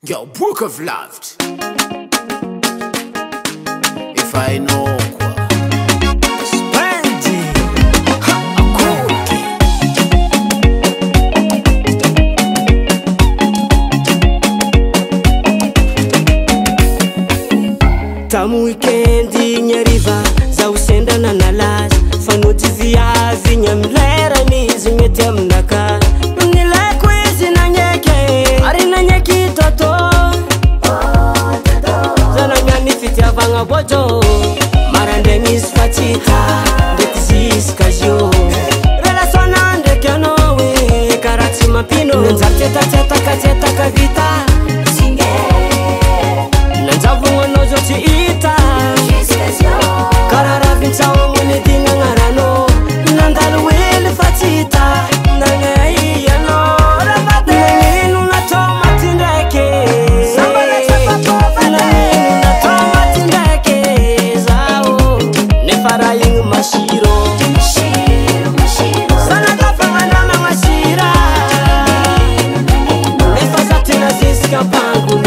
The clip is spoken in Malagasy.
Your book of love. If I know Spandy Tamu weekendi nyariva za usendana na lazy fanody viazy nyamlera nizy mety aminaka nilaiko izy nagnaiky ary nagnaiky toto zanagna fitiavagna bojo marandraigny izy fa tsy hita ndraiky ziska zio relationna ndraiky anao e karaha tsy mampino nanjary tsetaka vita nanjavogna zao tsy hita karaha ravintsao mony dignagnarano nandalo hely fa tsy hita nagnay anao nagnino natao maty ndraiky nagnino natao maty ndraiky zao nefa raha igny masiro sanatafagna nama masira nefa za tena zesika ampango